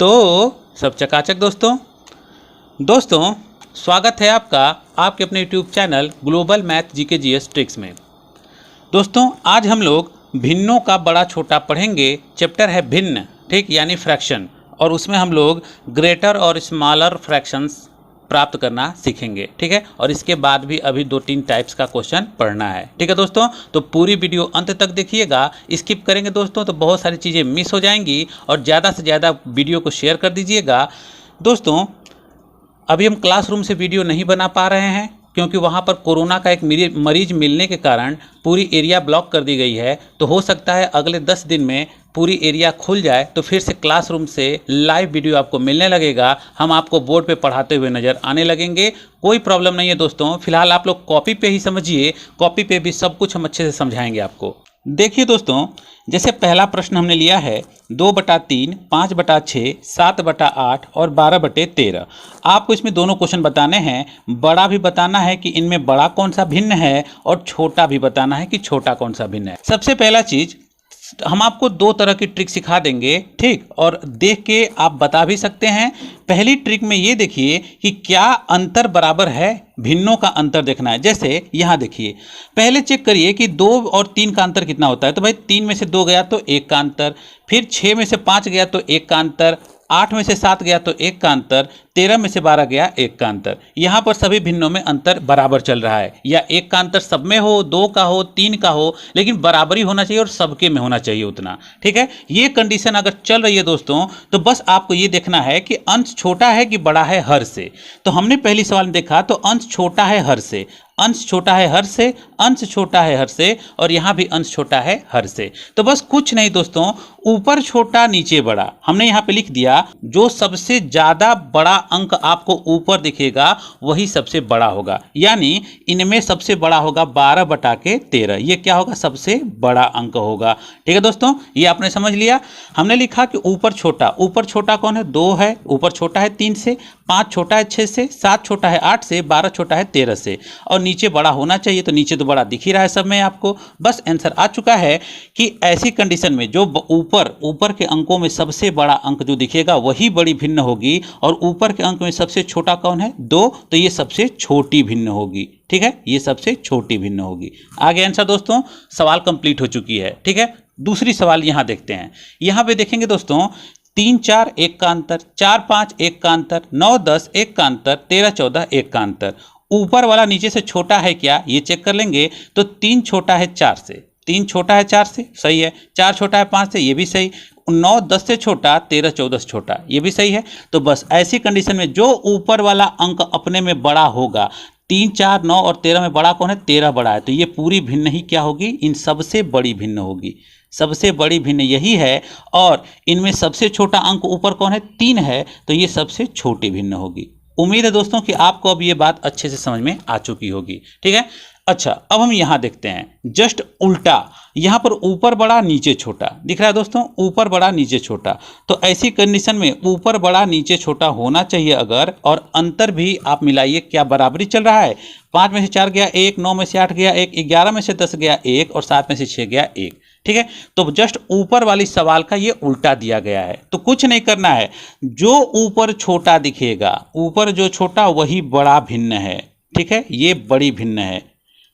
तो सब चकाचक दोस्तों स्वागत है आपका आपके अपने YouTube channel global math GK GS tricks में। दोस्तों आज हम लोग भिन्नों का बड़ा छोटा पढ़ेंगे। चैप्टर है भिन्न, ठीक, यानी फ्रैक्शन, और उसमें हम लोग ग्रेटर और स्मॉलर फ्रैक्शंस प्राप्त करना सीखेंगे, ठीक है। और इसके बाद भी अभी 2-3 टाइप्स का क्वेश्चन पढ़ना है, ठीक है दोस्तों। तो पूरी वीडियो अंत तक देखिएगा। स्किप करेंगे दोस्तों तो बहुत सारी चीज़ें मिस हो जाएंगी, और ज़्यादा से ज़्यादा वीडियो को शेयर कर दीजिएगा। दोस्तों अभी हम क्लासरूम से वीडियो नहीं बना पा रहे हैं क्योंकि वहाँ पर कोरोना का एक मरीज मिलने के कारण पूरी एरिया ब्लॉक कर दी गई है। तो हो सकता है अगले 10 दिन में पूरी एरिया खुल जाए तो फिर से क्लासरूम से लाइव वीडियो आपको मिलने लगेगा। हम आपको बोर्ड पे पढ़ाते हुए नज़र आने लगेंगे। कोई प्रॉब्लम नहीं है दोस्तों। फिलहाल आप लोग कॉपी पे ही समझिए, कॉपी पे भी सब कुछ हम अच्छे से समझाएंगे आपको। देखिए दोस्तों, जैसे पहला प्रश्न हमने लिया है 2/3, 5/6, 7/8 और 12/13। आपको इसमें दोनों क्वेश्चन बताने हैं। बड़ा भी बताना है कि इनमें बड़ा कौन सा भिन्न है, और छोटा भी बताना है कि छोटा कौन सा भिन्न है। सबसे पहला चीज़, हम आपको 2 तरह की ट्रिक सिखा देंगे, ठीक, और देख के आप बता भी सकते हैं। पहली ट्रिक में ये देखिए कि क्या अंतर बराबर है, भिन्नों का अंतर देखना है। जैसे यहाँ देखिए, पहले चेक करिए कि 2 और 3 का अंतर कितना होता है। तो भाई 3 में से 2 गया तो 1 का अंतर, फिर 6 में से 5 गया तो 1 का अंतर, 8 में से 7 गया तो 1 का अंतर, 13 में से 12 गया 1 का अंतर। यहाँ पर सभी भिन्नों में अंतर बराबर चल रहा है, या 1 का अंतर सब में हो, 2 का हो, 3 का हो, लेकिन बराबरी होना चाहिए और सबके में होना चाहिए उतना, ठीक है। ये कंडीशन अगर चल रही है दोस्तों तो बस आपको ये देखना है कि अंश छोटा है कि बड़ा है हर से। तो हमने पहली सवाल में देखा तो अंश छोटा है हर से, अंश छोटा है हर से, अंश छोटा है हर से, और यहाँ भी अंश छोटा है हर से। तो बस कुछ नहीं दोस्तों, ऊपर छोटा नीचे बड़ा हमने यहाँ पे लिख दिया। जो सबसे ज़्यादा बड़ा अंक आपको ऊपर दिखेगा वही सबसे बड़ा होगा, यानी इनमें सबसे बड़ा होगा 12/13। ये क्या होगा, सबसे बड़ा अंक होगा, ठीक है दोस्तों। ये आपने समझ लिया। हमने लिखा कि ऊपर छोटा कौन है, 2 है। ऊपर छोटा है 3 से, 5 छोटा है 6 से, 7 छोटा है 8 से, 12 छोटा है 13 से, और नीचे बड़ा होना चाहिए। तो नीचे तो बड़ा दिख ही रहा है सब में आपको। बस आंसर आ चुका है कि ऐसी कंडीशन में जो ऊपर के अंकों में सबसे बड़ा अंक जो दिखेगा वही बड़ी भिन्न होगी, और ऊपर के अंक में सबसे छोटा कौन है, 2, तो ये सबसे छोटी भिन्न होगी, ठीक है। ये सबसे छोटी भिन्न होगी। आगे आंसर दोस्तों, सवाल कंप्लीट हो चुकी है, ठीक है। दूसरी सवाल यहां देखते हैं। यहां पे देखेंगे दोस्तों, 3-4 1 का अंतर, 4-5 1 का अंतर, 9-10 1 का अंतर, 13-14 1 का अंतर। ऊपर वाला नीचे से छोटा है क्या, ये चेक कर लेंगे। तो 3 छोटा है 4 से, 3 छोटा है 4 से, सही है। 4 छोटा है 5 से, ये भी सही। 9-10 से छोटा, 13-14 से छोटा, ये भी सही है। तो बस ऐसी कंडीशन में जो ऊपर वाला अंक अपने में बड़ा होगा, 3, 4, 9 और 13 में बड़ा कौन है, 13 बड़ा है। तो ये पूरी भिन्न ही क्या होगी, इन सबसे बड़ी भिन्न होगी। सबसे बड़ी भिन्न यही है, और इनमें सबसे छोटा अंक ऊपर कौन है, 3 है, तो ये सबसे छोटी भिन्न होगी। उम्मीद है दोस्तों कि आपको अब ये बात अच्छे से समझ में आ चुकी होगी, ठीक है। अच्छा, अब हम यहां देखते हैं जस्ट उल्टा। यहां पर ऊपर बड़ा नीचे छोटा दिख रहा है दोस्तों, ऊपर बड़ा नीचे छोटा। तो ऐसी कंडीशन में ऊपर बड़ा नीचे छोटा होना चाहिए अगर, और अंतर भी आप मिलाइए, क्या बराबरी चल रहा है। 5 में से 4 गया 1, 9 में से 8 गया 1, 11 में से 10 गया 1, और 7 में से 6 गया 1, ठीक है। तो जस्ट ऊपर वाली सवाल का ये उल्टा दिया गया है। तो कुछ नहीं करना है, जो ऊपर छोटा दिखेगा, ऊपर जो छोटा वही बड़ा भिन्न है, ठीक है। ये बड़ी भिन्न है,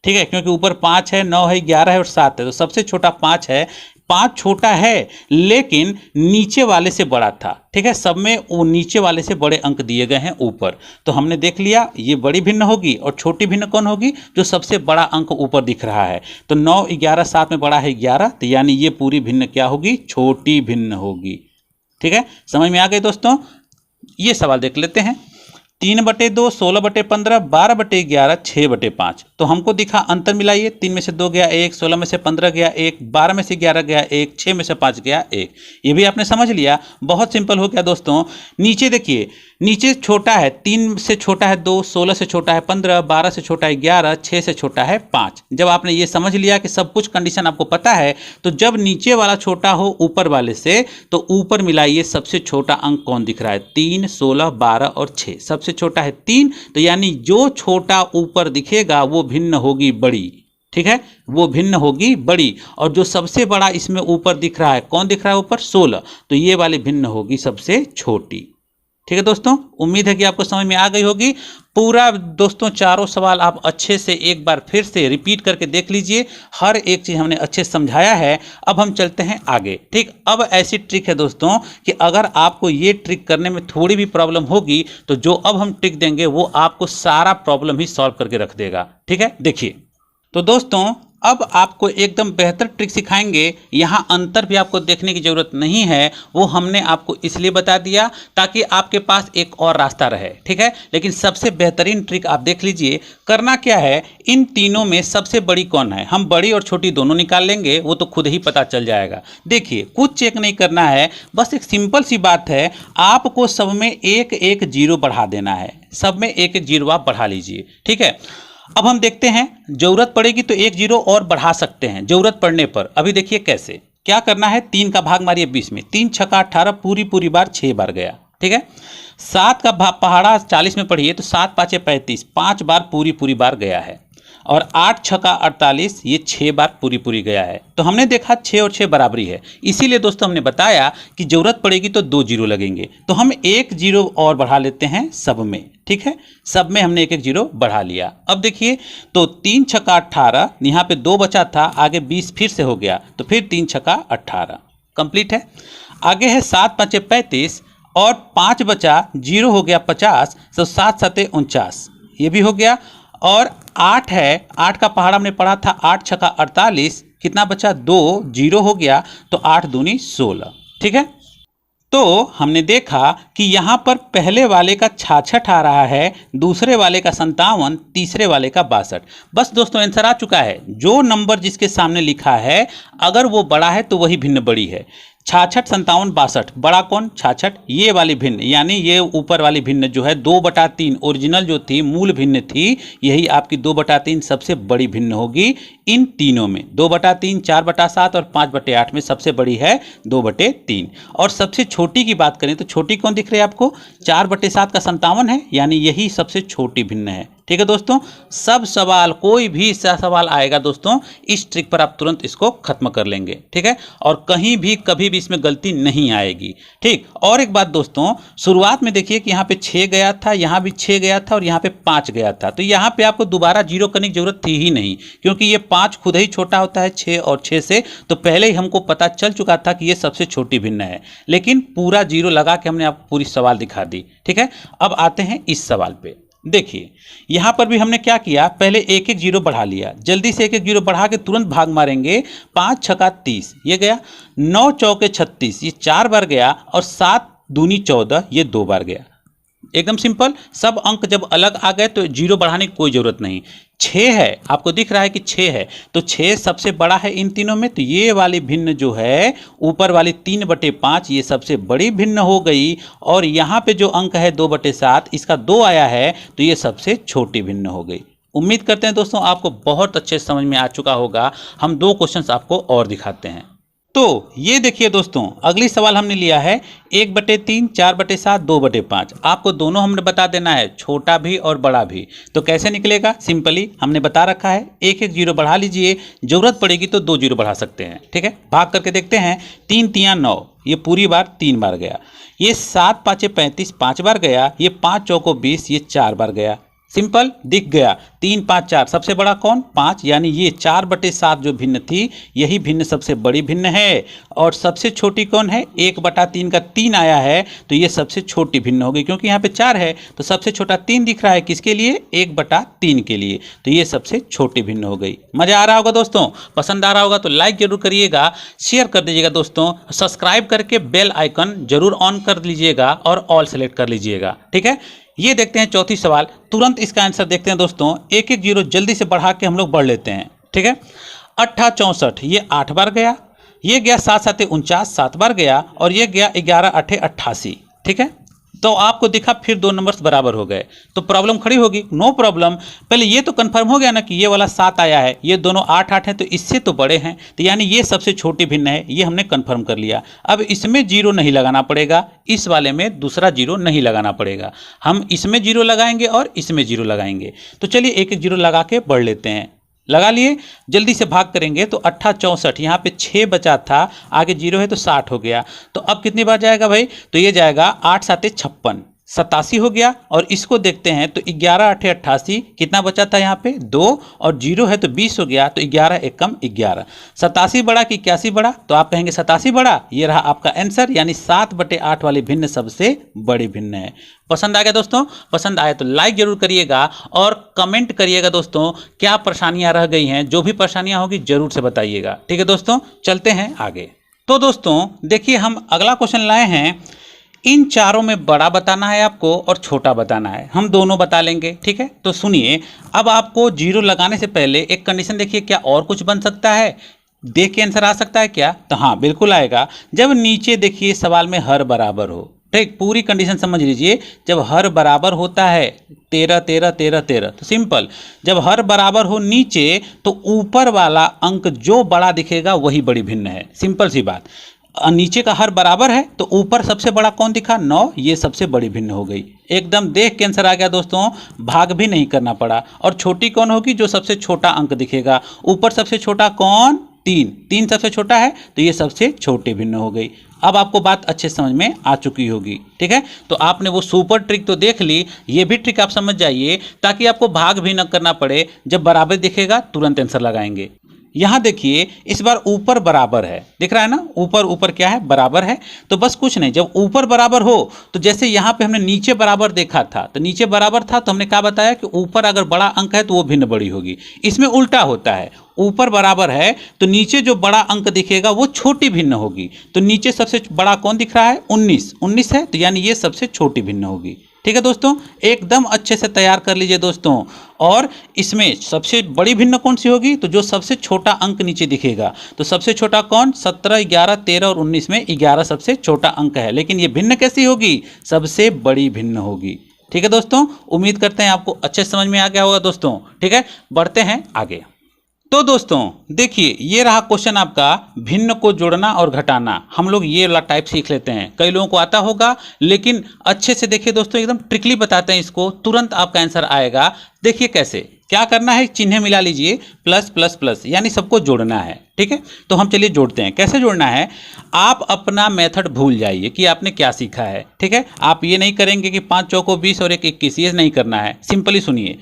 ठीक है, क्योंकि ऊपर 5 है, 9 है, 11 है और 7 है। तो सबसे छोटा 5 है। 5 छोटा है लेकिन नीचे वाले से बड़ा था, ठीक है। सब में वो नीचे वाले से बड़े अंक दिए गए हैं ऊपर। तो हमने देख लिया ये बड़ी भिन्न होगी, और छोटी भिन्न कौन होगी, जो सबसे बड़ा अंक ऊपर दिख रहा है। तो 9, 11, 7 में बड़ा है 11, तो यानी ये पूरी भिन्न क्या होगी, छोटी भिन्न होगी, ठीक है। समझ में आ गए दोस्तों। ये सवाल देख लेते हैं। 3/2, 16/15, 12/11, 6/5। तो हमको दिखा अंतर मिलाइए। 3 में से 2 गया 1, 16 में से 15 गया 1, 12 में से 11 गया 1, 6 में से 5 गया 1। ये भी आपने समझ लिया, बहुत सिंपल हो गया दोस्तों। नीचे देखिए, नीचे छोटा है, 3 से छोटा है 2, 16 से छोटा है 15, 12 से छोटा है 11, 6 से छोटा है 5। जब आपने ये समझ लिया कि सब कुछ कंडीशन आपको पता है, तो जब नीचे वाला छोटा हो ऊपर वाले से, तो ऊपर मिलाइए सबसे छोटा अंक कौन दिख रहा है, 3, 16, 12 और 6। सबसे छोटा है 3, तो यानी जो छोटा ऊपर दिखेगा वो भिन्न होगी बड़ी, ठीक है, वो भिन्न होगी बड़ी। और जो सबसे बड़ा इसमें ऊपर दिख रहा है, कौन दिख रहा है ऊपर, 16, तो ये वाली भिन्न होगी सबसे छोटी। ठीक है दोस्तों, उम्मीद है कि आपको समझ में आ गई होगी। पूरा दोस्तों चारों सवाल आप अच्छे से एक बार फिर से रिपीट करके देख लीजिए, हर एक चीज़ हमने अच्छे से समझाया है। अब हम चलते हैं आगे। ठीक, अब ऐसी ट्रिक है दोस्तों कि अगर आपको ये ट्रिक करने में थोड़ी भी प्रॉब्लम होगी तो जो अब हम ट्रिक देंगे वो आपको सारा प्रॉब्लम ही सॉल्व करके रख देगा। ठीक है, देखिए तो दोस्तों अब आपको एकदम बेहतर ट्रिक सिखाएंगे। यहाँ अंतर भी आपको देखने की ज़रूरत नहीं है, वो हमने आपको इसलिए बता दिया ताकि आपके पास एक और रास्ता रहे। ठीक है, लेकिन सबसे बेहतरीन ट्रिक आप देख लीजिए। करना क्या है, इन तीनों में सबसे बड़ी कौन है, हम बड़ी और छोटी दोनों निकाल लेंगे, वो तो खुद ही पता चल जाएगा। देखिए कुछ चेक नहीं करना है, बस एक सिंपल सी बात है, आपको सब में एक एक जीरो बढ़ा देना है। सब में एक एक जीरो आप बढ़ा लीजिए। ठीक है, अब हम देखते हैं, जरूरत पड़ेगी तो एक जीरो और बढ़ा सकते हैं जरूरत पड़ने पर। अभी देखिए कैसे, क्या करना है, 3 का भाग मारिए 20 में, 3 छक्का 18 पूरी बार 6 बार गया। ठीक है, 7 का पहाड़ा 40 में पढ़िए तो 7 पाँचे 35, 5 बार पूरी बार गया है। और 8 छक्का 48, ये 6 बार पूरी गया है। तो हमने देखा 6 और 6 बराबरी है, इसीलिए दोस्तों हमने बताया कि जरूरत पड़ेगी तो 2 जीरो लगेंगे। तो हम एक जीरो और बढ़ा लेते हैं सब में। ठीक है, सब में हमने एक एक जीरो बढ़ा लिया। अब देखिए तो 3 छक्का 18, यहाँ पे 2 बचा था, आगे 20 फिर से हो गया, तो फिर 3 छक्का 18 कंप्लीट है। आगे है 7 पाँचे 35 और 5 बचा, जीरो हो गया 50, तो 7 सते 49, ये भी हो गया। और 8 है, 8 का पहाड़ा हमने पढ़ा था, 8 छक्का 48, कितना बचा, 2, जीरो हो गया, तो 8 दूनी 16। ठीक है, तो हमने देखा कि यहाँ पर पहले वाले का 66 आ रहा है, दूसरे वाले का 57, तीसरे वाले का 62। बस दोस्तों आंसर आ चुका है। जो नंबर जिसके सामने लिखा है अगर वो बड़ा है तो वही भिन्न बड़ी है। 66, 57, 62, बड़ा कौन, 66, ये वाली भिन्न, यानी ये ऊपर वाली भिन्न जो है 2/3 ओरिजिनल जो थी, मूल भिन्न थी, यही आपकी 2/3 सबसे बड़ी भिन्न होगी इन तीनों में। 2/3, 4/7 और 5/8 में सबसे बड़ी है 2/3। और सबसे छोटी की बात करें तो छोटी कौन दिख रही है आपको, 4/7 का 57 है, यानी यही सबसे छोटी भिन्न है। ठीक है दोस्तों, सब सवाल, कोई भी सवाल आएगा दोस्तों, इस ट्रिक पर आप तुरंत इसको खत्म कर लेंगे। ठीक है, और कहीं भी कभी भी इसमें गलती नहीं आएगी। ठीक, और एक बात दोस्तों, शुरुआत में देखिए कि यहाँ पे 6 गया था, यहाँ भी 6 गया था और यहाँ पे 5 गया था, तो यहाँ पे आपको दोबारा जीरो करने की जरूरत थी ही नहीं, क्योंकि ये 5 खुद ही छोटा होता है 6 और 6 से, तो पहले ही हमको पता चल चुका था कि ये सबसे छोटी भिन्न है। लेकिन पूरा जीरो लगा के हमने आपको पूरी सवाल दिखा दी। ठीक है, अब आते हैं इस सवाल पे। देखिए यहाँ पर भी हमने क्या किया, पहले एक एक जीरो बढ़ा लिया, जल्दी से एक एक जीरो बढ़ा के तुरंत भाग मारेंगे। 5 छक्का 30, ये गया, 9 चौके 36, ये 4 बार गया, और 7 दूनी 14, ये 2 बार गया। एकदम सिंपल। सब अंक जब अलग आ गए तो जीरो बढ़ाने की कोई जरूरत नहीं। 6 है, आपको दिख रहा है कि 6 है, तो 6 सबसे बड़ा है इन तीनों में, तो ये वाली भिन्न जो है ऊपर वाली 3/5 ये सबसे बड़ी भिन्न हो गई। और यहाँ पे जो अंक है 2/7, इसका 2 आया है, तो ये सबसे छोटी भिन्न हो गई। उम्मीद करते हैं दोस्तों आपको बहुत अच्छे समझ में आ चुका होगा। हम 2 क्वेश्चंस आपको और दिखाते हैं। तो ये देखिए दोस्तों, अगली सवाल हमने लिया है 1/3, 4/7, 2/5। आपको दोनों हमने बता देना है, छोटा भी और बड़ा भी। तो कैसे निकलेगा, सिंपली हमने बता रखा है, एक एक जीरो बढ़ा लीजिए, जरूरत पड़ेगी तो 2 जीरो बढ़ा सकते हैं। ठीक है, भाग करके देखते हैं। 3 तियां 9, ये पूरी बार 3 बार गया। ये 7 पाँचे 35, 5 बार गया। ये 5 चौको 20, ये 4 बार गया। सिंपल दिख गया। 3, 5, 4, सबसे बड़ा कौन, 5, यानी ये 4/7 जो भिन्न थी, यही भिन्न सबसे बड़ी भिन्न है। और सबसे छोटी कौन है, 1/3 का 3 आया है, तो ये सबसे छोटी भिन्न हो गई, क्योंकि यहाँ पे 4 है तो सबसे छोटा 3 दिख रहा है, किसके लिए, 1/3 के लिए, तो ये सबसे छोटी भिन्न हो गई। मजा आ रहा होगा दोस्तों, पसंद आ रहा होगा तो लाइक जरूर करिएगा, शेयर कर दीजिएगा दोस्तों, सब्सक्राइब करके बेल आइकन जरूर ऑन कर लीजिएगा और ऑल सेलेक्ट कर लीजिएगा। ठीक है, ये देखते हैं चौथी सवाल, तुरंत इसका आंसर देखते हैं दोस्तों। एक एक जीरो जल्दी से बढ़ा के हम लोग बढ़ लेते हैं। ठीक है, 8 64, ये 8 बार गया। ये गया 7 7 49, 7 बार गया। और ये गया 11 8 88। ठीक है, तो आपको दिखा फिर 2 नंबर्स बराबर हो गए, तो प्रॉब्लम खड़ी होगी। नो प्रॉब्लम, पहले ये तो कंफर्म हो गया ना कि ये वाला 7 आया है, ये दोनों 8 8 है, तो इससे तो बड़े हैं, तो यानी ये सबसे छोटी भिन्न है, ये हमने कंफर्म कर लिया। अब इसमें जीरो नहीं लगाना पड़ेगा, इस वाले में दूसरा जीरो नहीं लगाना पड़ेगा, हम इसमें जीरो लगाएंगे और इसमें जीरो लगाएंगे। तो चलिए एक एक जीरो लगा के बढ़ लेते हैं। लगा लिए। जल्दी से भाग करेंगे तो 8 64, यहाँ पे 6 बचा था, आगे 0 है तो 60 हो गया। तो अब कितनी बार जाएगा भाई, तो ये जाएगा 8 7 56, 87 हो गया। और इसको देखते हैं तो 11 8 88, कितना बचा था यहाँ पे 2, और 0 है तो 20 हो गया। तो 11 1 कम 11, 87 बड़ा कि 81 बड़ा, तो आप कहेंगे 87 बड़ा। ये रहा आपका आंसर, यानी 7/8 वाली भिन्न सबसे बड़ी भिन्न है। पसंद आ गया दोस्तों? पसंद आया तो लाइक जरूर करिएगा और कमेंट करिएगा दोस्तों, क्या परेशानियां रह गई हैं, जो भी परेशानियां होगी जरूर से बताइएगा। ठीक है दोस्तों, चलते हैं आगे। तो दोस्तों देखिए, हम अगला क्वेश्चन लाए हैं। इन चारों में बड़ा बताना है आपको और छोटा बताना है, हम दोनों बता लेंगे। ठीक है, तो सुनिए, अब आपको 0 लगाने से पहले एक कंडीशन देखिए, क्या और कुछ बन सकता है, देख के आंसर आ सकता है क्या? तो हाँ, बिल्कुल आएगा। जब नीचे देखिए सवाल में हर बराबर हो, ठीक, पूरी कंडीशन समझ लीजिए। जब हर बराबर होता है 13 13 13 13, तो सिंपल, जब हर बराबर हो नीचे तो ऊपर वाला अंक जो बड़ा दिखेगा वही बड़ी भिन्न है। सिंपल सी बात, नीचे का हर बराबर है तो ऊपर सबसे बड़ा कौन दिखा, 9, ये सबसे बड़ी भिन्न हो गई। एकदम देख के आंसर आ गया दोस्तों, भाग भी नहीं करना पड़ा। और छोटी कौन होगी, जो सबसे छोटा अंक दिखेगा। ऊपर सबसे छोटा कौन, 3, 3 सबसे छोटा है तो ये सबसे छोटी भिन्न हो गई। अब आपको बात अच्छे समझ में आ चुकी होगी। ठीक है, तो आपने वो सुपर ट्रिक तो देख ली, ये भी ट्रिक आप समझ जाइए ताकि आपको भाग भी न करना पड़े। जब बराबर दिखेगा तुरंत आंसर लगाएंगे। यहां देखिए, इस बार ऊपर बराबर है, दिख रहा है ना, ऊपर ऊपर क्या है, बराबर है। तो बस कुछ नहीं, जब ऊपर बराबर हो तो जैसे यहां पे हमने नीचे बराबर देखा था, तो नीचे बराबर था तो हमने क्या बताया कि ऊपर अगर बड़ा अंक है तो वो भिन्न बड़ी होगी। इसमें उल्टा होता है, ऊपर बराबर है तो नीचे जो बड़ा अंक दिखेगा वो छोटी भिन्न होगी। तो नीचे सबसे बड़ा कौन दिख रहा है, 19, 19 है तो यानी ये सबसे छोटी भिन्न होगी। ठीक है दोस्तों, एकदम अच्छे से तैयार कर लीजिए दोस्तों। और इसमें सबसे बड़ी भिन्न कौन सी होगी, तो जो सबसे छोटा अंक नीचे दिखेगा। तो सबसे छोटा कौन, 17 11 13 और 19 में 11 सबसे छोटा अंक है, लेकिन ये भिन्न कैसी होगी, सबसे बड़ी भिन्न होगी। ठीक है दोस्तों, उम्मीद करते हैं आपको अच्छे समझ में आ गया होगा दोस्तों। ठीक है, बढ़ते हैं आगे। तो दोस्तों देखिए, ये रहा क्वेश्चन आपका, भिन्न को जोड़ना और घटाना। हम लोग ये वाला टाइप सीख लेते हैं, कई लोगों को आता होगा, लेकिन अच्छे से देखिए दोस्तों, एकदम ट्रिकली बताते हैं इसको, तुरंत आपका आंसर आएगा। देखिए कैसे, क्या करना है, चिन्ह मिला लीजिए, प्लस प्लस प्लस, यानी सबको जोड़ना है। ठीक है, तो हम चलिए जोड़ते हैं। कैसे जोड़ना है, आप अपना मेथड भूल जाइए कि आपने क्या सीखा है। ठीक है, आप ये नहीं करेंगे कि 5 चौको 20 और 1 21, ये नहीं करना है। सिंपली सुनिए,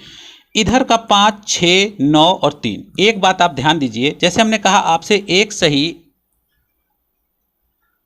इधर का 5 6 9 और 3, एक बात आप ध्यान दीजिए, जैसे हमने कहा आपसे 1 सही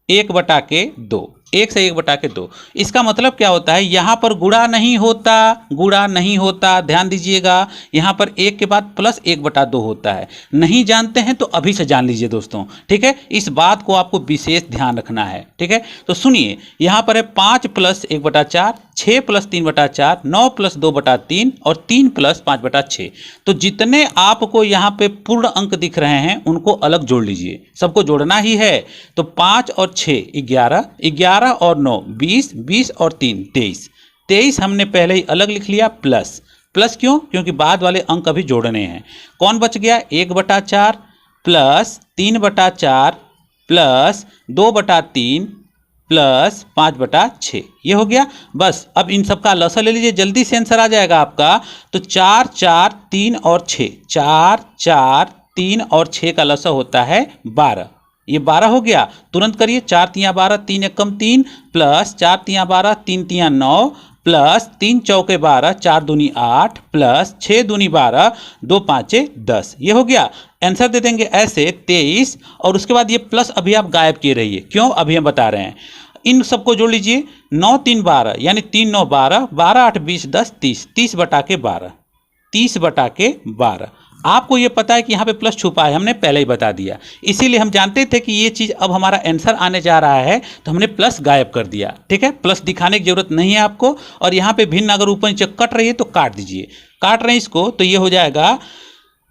1/2, 1 से 1/2। इसका मतलब क्या होता है, यहां पर गुणा नहीं होता, गुणा नहीं होता, ध्यान दीजिएगा। यहां पर 1 के बाद प्लस 1/2 होता है। नहीं जानते हैं तो अभी से जान लीजिए दोस्तों। ठीक है, इस बात को आपको विशेष ध्यान रखना है। ठीक है, तो सुनिए, यहां पर है 5 + 1/4, 6 + 3/4, 9 + 2/3 और 3 + 5/6। तो जितने आपको यहाँ पे पूर्ण अंक दिख रहे हैं उनको अलग जोड़ लीजिए, सबको जोड़ना ही है। तो 5 और 6 11, 11 और 9 20, 20 और 3 23, 23 हमने पहले ही अलग लिख लिया। प्लस प्लस क्यों, क्योंकि बाद वाले अंक अभी जोड़ने हैं। कौन बच गया, 1/4 प्लस 3/4 प्लस 2/3 प्लस 5/6, ये हो गया। बस अब इन सब का लसा ले लीजिए, जल्दी से आंसर आ जाएगा आपका। तो 4 4 3 और 6, 4 4 3 और 6 का लसा होता है 12, ये 12 हो गया। तुरंत करिए, 4 3 12, 3 1 3 प्लस 4 3 12, 3 3 9 प्लस 3 चौके 12, 4 दूनी 8 प्लस 6 दूनी 12, 2 5 10, ये हो गया। आंसर दे देंगे ऐसे 23, और उसके बाद ये प्लस अभी आप गायब किए रहिए, क्यों, अभी हम बता रहे हैं। इन सबको जोड़ लीजिए, 9 3 12, यानी 3 9 12, 12 8 20 10 30, 30/12, 30/12। आपको ये पता है कि यहाँ पे प्लस छुपा है, हमने पहले ही बता दिया, इसीलिए हम जानते थे कि ये चीज़ अब हमारा आंसर आने जा रहा है, तो हमने प्लस गायब कर दिया। ठीक है, प्लस दिखाने की जरूरत नहीं है आपको। और यहाँ पे भिन्न अगर ऊपर नीचे कट रही है तो काट दीजिए, काट रहे हैं इसको, तो ये हो जाएगा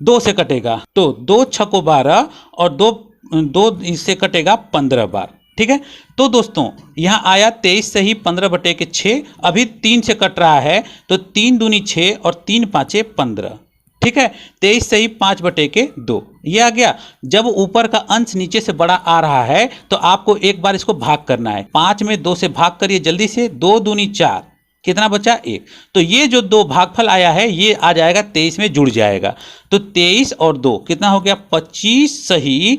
2 से कटेगा, तो 2 6 12 और 2 इससे कटेगा 15 बार। ठीक है, तो दोस्तों यहाँ आया 23 सही 15/6, अभी 3 से कट रहा है, तो 3 दूनी 6 और 3 5 15। ठीक है, 23 सही 5/2, ये आ गया। जब ऊपर का अंश नीचे से बड़ा आ रहा है तो आपको एक बार इसको भाग करना है। 5 में 2 से भाग करिए जल्दी से, 2 दूनी 4, कितना बचा 1। तो ये जो 2 भागफल आया है ये आ जाएगा 23 में जुड़ जाएगा। तो 23 और 2 कितना हो गया 25 सही।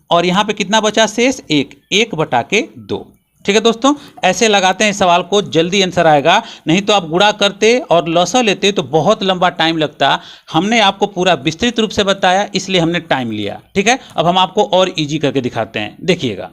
और यहाँ पे कितना बचा शेष 1 बटा के 2। ठीक है दोस्तों, ऐसे लगाते हैं सवाल को, जल्दी आंसर आएगा। नहीं तो आप गुणा करते और लॉसा लेते तो बहुत लंबा टाइम लगता। हमने आपको पूरा विस्तृत रूप से बताया इसलिए हमने टाइम लिया। ठीक है, अब हम आपको और इजी करके दिखाते हैं, देखिएगा।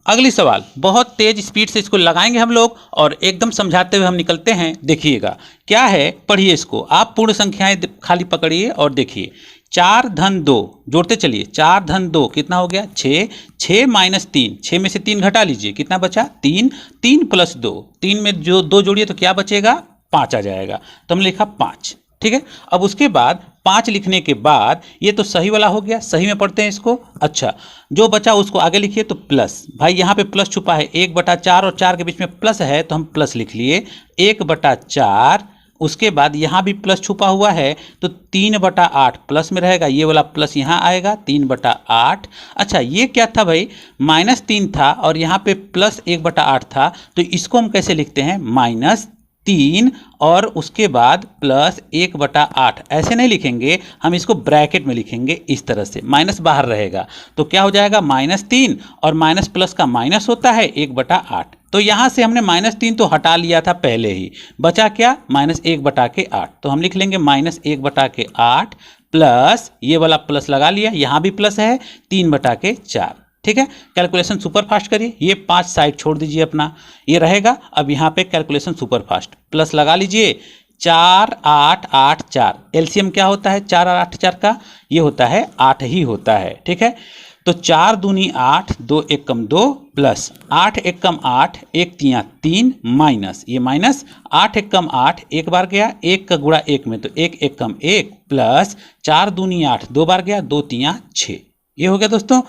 अगली सवाल बहुत तेज स्पीड से इसको लगाएंगे हम लोग और एकदम समझाते हुए हम निकलते हैं। देखिएगा क्या है, पढ़िए इसको। आप पूर्ण संख्याएं खाली पकड़िए और देखिए। 4 धन 2 जोड़ते चलिए। 4 धन 2 कितना हो गया 6। 6 माइनस 3, 6 में से 3 घटा लीजिए, कितना बचा 3। 3 प्लस 2, 3 में जो 2 जोड़िए तो क्या बचेगा 5 आ जाएगा। तो हमने लिखा 5। ठीक है, अब उसके बाद 5 लिखने के बाद ये तो सही वाला हो गया, सही में पढ़ते हैं इसको। अच्छा, जो बचा उसको आगे लिखिए तो प्लस। भाई यहाँ पे प्लस छुपा है, 1/4 और 4 के बीच में प्लस है तो हम प्लस लिख लिए 1/4। उसके बाद यहाँ भी प्लस छुपा हुआ है तो 3/8 प्लस में रहेगा, ये वाला प्लस यहाँ आएगा 3/8। अच्छा, ये क्या था भाई, -3 था और यहाँ पे प्लस 1/8 था, तो इसको हम कैसे लिखते हैं -3 और उसके बाद प्लस 1/8। ऐसे नहीं लिखेंगे, हम इसको ब्रैकेट में लिखेंगे इस तरह से, माइनस बाहर रहेगा। तो क्या हो जाएगा -3 और माइनस प्लस का माइनस होता है 1/8। तो यहाँ से हमने -3 तो हटा लिया था पहले ही, बचा क्या -1/8। तो हम लिख लेंगे -1/8 प्लस ये वाला प्लस लगा लिया, यहाँ भी प्लस है 3/4। ठीक है, कैलकुलेशन सुपर फास्ट करिए। ये 5 साइड छोड़ दीजिए अपना, ये रहेगा। अब यहाँ पे कैलकुलेशन सुपर फास्ट, प्लस लगा लीजिए 4 8 8 4। एलसीएम क्या होता है 4 और 8 4 का, ये होता है 8 ही होता है। ठीक है, तो 4 दूनी 8, 2 1 कम 2 प्लस 8 1 कम 8, 1 3 3 माइनस ये माइनस 8 1 कम 8, एक बार गया 1 का गुणा 1 में तो 1 1 कम 1 प्लस 4 दूनी 8, 2 बार गया 2 3 6। ये हो गया दोस्तों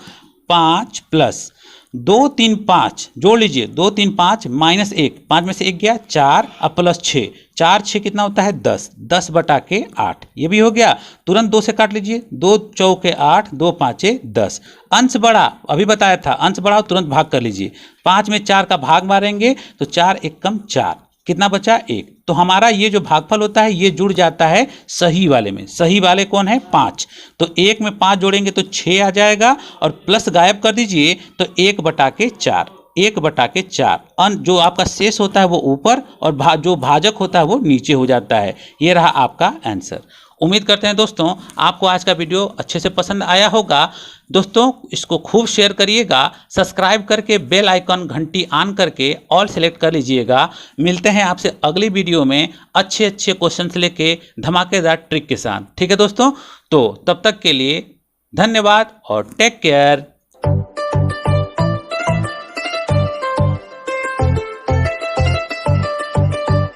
5 प्लस 2 3 5 जोड़ लीजिए 2 3 5 माइनस 1, 5 में से 1 गया 4 अब प्लस 6, 4 6 कितना होता है 10, 10/8। ये भी हो गया। तुरंत 2 से काट लीजिए, 2 चौके 8, 2 5 10। अंश बढ़ा, अभी बताया था अंश बढ़ाओ तुरंत भाग कर लीजिए। 5 में 4 का भाग मारेंगे तो 4 1 कम 4, कितना बचा 1। तो हमारा ये जो भागफल होता है ये जुड़ जाता है सही वाले में। सही वाले कौन है 5, तो 1 में 5 जोड़ेंगे तो 6 आ जाएगा और प्लस गायब कर दीजिए तो 1/4, 1/4। जो आपका शेष होता है वो ऊपर और जो भाजक होता है वो नीचे हो जाता है। ये रहा आपका आंसर। उम्मीद करते हैं दोस्तों आपको आज का वीडियो अच्छे से पसंद आया होगा। दोस्तों इसको खूब शेयर करिएगा, सब्सक्राइब करके बेल आइकन घंटी ऑन करके ऑल सेलेक्ट कर लीजिएगा। मिलते हैं आपसे अगली वीडियो में अच्छे क्वेश्चंस लेके धमाकेदार ट्रिक के साथ। ठीक है दोस्तों, तो तब तक के लिए धन्यवाद और टेक केयर।